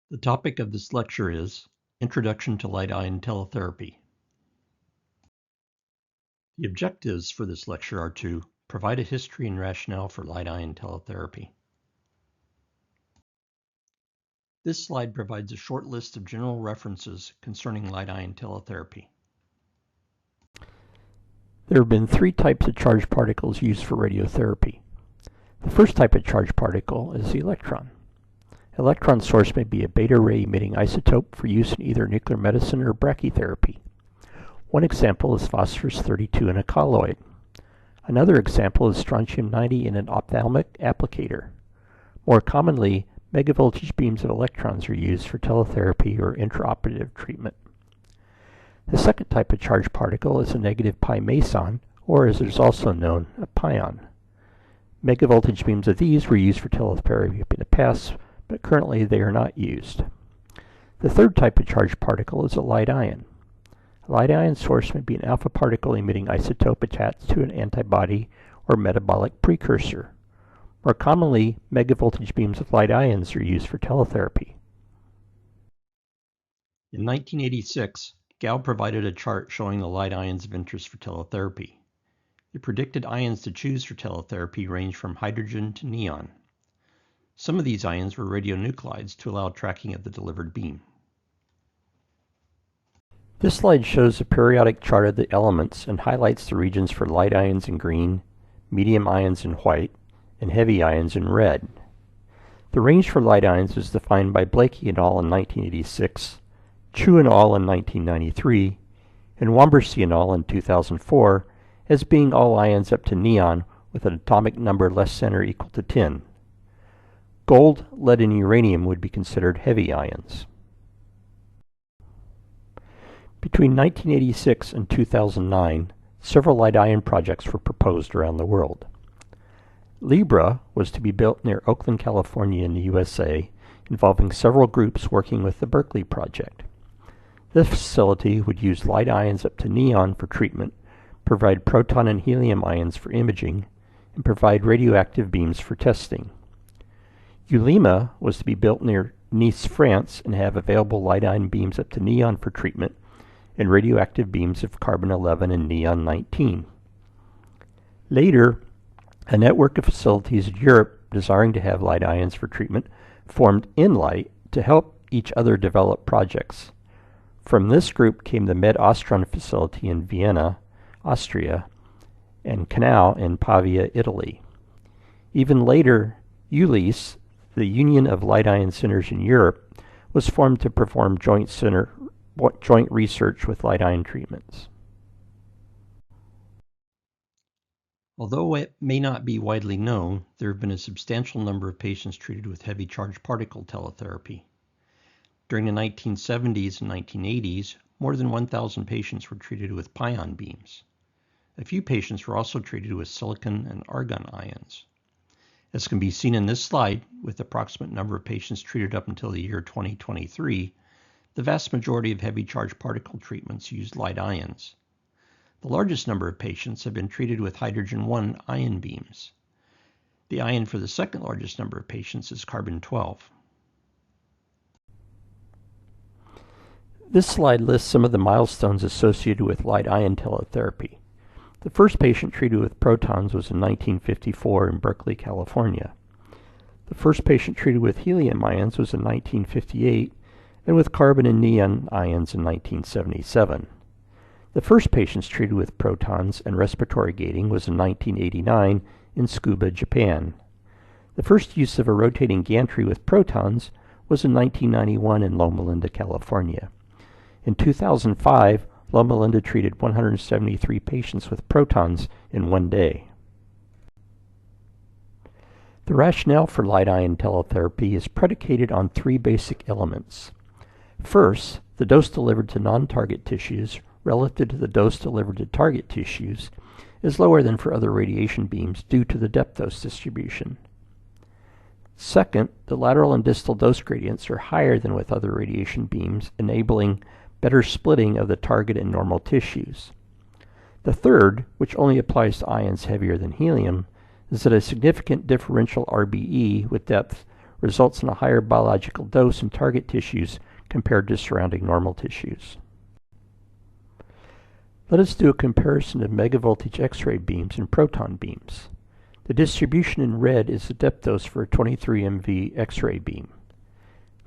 The topic of this lecture is Introduction to Light Ion Teletherapy. The objectives for this lecture are to provide a history and rationale for light ion teletherapy. This slide provides a short list of general references concerning light ion teletherapy. There have been three types of charged particles used for radiotherapy. The first type of charged particle is the electron. Electron source may be a beta ray emitting isotope for use in either nuclear medicine or brachytherapy. One example is phosphorus-32 in a colloid. Another example is strontium-90 in an ophthalmic applicator. More commonly, megavoltage beams of electrons are used for teletherapy or intraoperative treatment. The second type of charged particle is a negative pi meson, or as it is also known, a pion. Megavoltage beams of these were used for teletherapy in the past, but currently they are not used. The third type of charged particle is a light ion. A light ion source may be an alpha particle emitting isotope attached to an antibody or metabolic precursor. More commonly, megavoltage beams of light ions are used for teletherapy. In 1986, Gao provided a chart showing the light ions of interest for teletherapy. The predicted ions to choose for teletherapy range from hydrogen to neon. Some of these ions were radionuclides to allow tracking of the delivered beam. This slide shows a periodic chart of the elements and highlights the regions for light ions in green, medium ions in white, and heavy ions in red. The range for light ions is defined by Blakey et al. In 1986, Chu et al. In 1993, and Wambersee et al. In 2004 as being all ions up to neon with an atomic number less than or equal to 10. Gold, lead, and uranium would be considered heavy ions. Between 1986 and 2009, several light ion projects were proposed around the world. Libra was to be built near Oakland, California in the USA, involving several groups working with the Berkeley project. This facility would use light ions up to neon for treatment, provide proton and helium ions for imaging, and provide radioactive beams for testing. Ulima was to be built near Nice, France, and have available light ion beams up to neon for treatment, and radioactive beams of carbon-11 and neon-19. Later, a network of facilities in Europe desiring to have light ions for treatment formed InLight to help each other develop projects. From this group came the MedAustron facility in Vienna, Austria, and Canal in Pavia, Italy. Even later, ULIS, the Union of Light Ion Centers in Europe, was formed to perform joint research with light ion treatments. Although it may not be widely known, there have been a substantial number of patients treated with heavy charged particle teletherapy. During the 1970s and 1980s, more than 1,000 patients were treated with pion beams. A few patients were also treated with silicon and argon ions. As can be seen in this slide, with the approximate number of patients treated up until the year 2023, the vast majority of heavy charged particle treatments used light ions. The largest number of patients have been treated with hydrogen-1 ion beams. The ion for the second largest number of patients is carbon-12. This slide lists some of the milestones associated with light ion teletherapy. The first patient treated with protons was in 1954 in Berkeley, California. The first patient treated with helium ions was in 1958, and with carbon and neon ions in 1977. The first patients treated with protons and respiratory gating was in 1989 in Tsukuba, Japan. The first use of a rotating gantry with protons was in 1991 in Loma Linda, California. In 2005, Loma Linda treated 173 patients with protons in one day. The rationale for light ion teletherapy is predicated on three basic elements. First, the dose delivered to non-target tissues relative to the dose delivered to target tissues is lower than for other radiation beams due to the depth dose distribution. Second, the lateral and distal dose gradients are higher than with other radiation beams, enabling better splitting of the target and normal tissues. The third, which only applies to ions heavier than helium, is that a significant differential RBE with depth results in a higher biological dose in target tissues compared to surrounding normal tissues. Let us do a comparison of megavoltage X-ray beams and proton beams. The distribution in red is the depth dose for a 23 MV X-ray beam.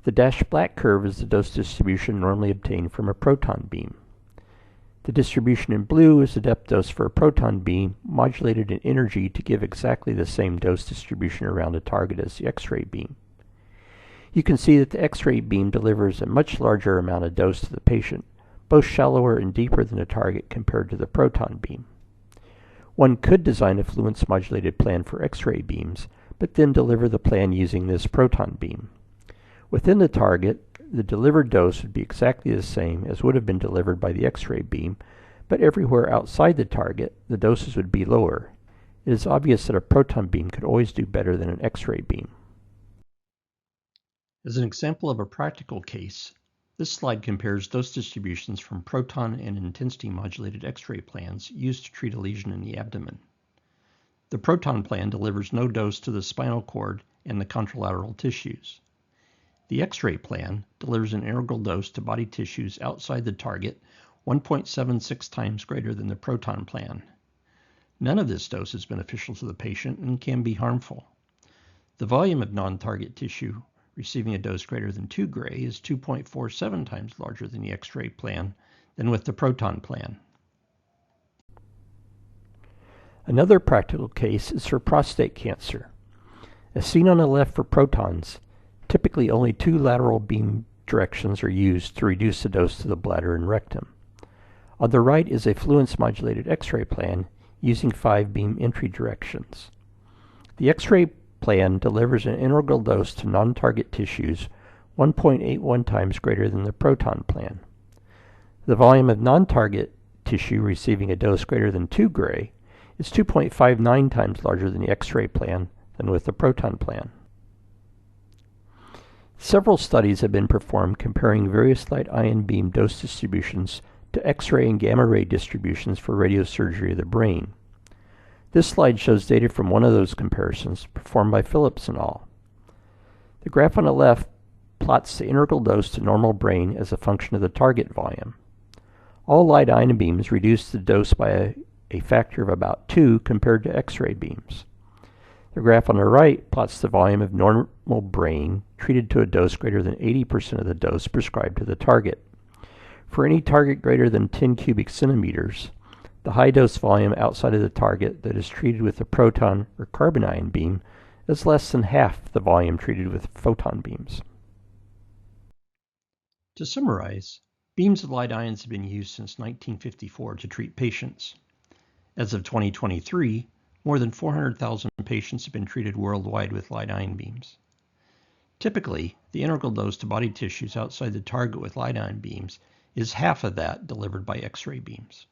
The dashed black curve is the dose distribution normally obtained from a proton beam. The distribution in blue is the depth dose for a proton beam modulated in energy to give exactly the same dose distribution around a target as the X-ray beam. You can see that the X-ray beam delivers a much larger amount of dose to the patient, both shallower and deeper than the target compared to the proton beam. One could design a fluence modulated plan for X-ray beams, but then deliver the plan using this proton beam. Within the target, the delivered dose would be exactly the same as would have been delivered by the X-ray beam, but everywhere outside the target, the doses would be lower. It is obvious that a proton beam could always do better than an X-ray beam. As an example of a practical case, this slide compares dose distributions from proton and intensity modulated X-ray plans used to treat a lesion in the abdomen. The proton plan delivers no dose to the spinal cord and the contralateral tissues. The X-ray plan delivers an integral dose to body tissues outside the target 1.76 times greater than the proton plan. None of this dose is beneficial to the patient and can be harmful. The volume of non-target tissue receiving a dose greater than 2 gray is 2.47 times larger than the X-ray plan than with the proton plan. Another practical case is for prostate cancer. As seen on the left for protons, typically only 2 lateral beam directions are used to reduce the dose to the bladder and rectum. On the right is a fluence modulated X-ray plan using 5 beam entry directions. The X-ray plan delivers an integral dose to non-target tissues 1.81 times greater than the proton plan. The volume of non-target tissue receiving a dose greater than 2 gray is 2.59 times larger than the X-ray plan than with the proton plan. Several studies have been performed comparing various light ion beam dose distributions to X-ray and gamma ray distributions for radiosurgery of the brain. This slide shows data from one of those comparisons performed by Phillips et al. The graph on the left plots the integral dose to normal brain as a function of the target volume. All light ion beams reduce the dose by a factor of about 2 compared to X-ray beams. The graph on the right plots the volume of normal brain treated to a dose greater than 80% of the dose prescribed to the target. For any target greater than 10 cubic centimeters, the high dose volume outside of the target that is treated with a proton or carbon ion beam is less than half the volume treated with photon beams. To summarize, beams of light ions have been used since 1954 to treat patients. As of 2023, more than 400,000 patients have been treated worldwide with light ion beams. Typically, the integral dose to body tissues outside the target with light ion beams is half of that delivered by X-ray beams.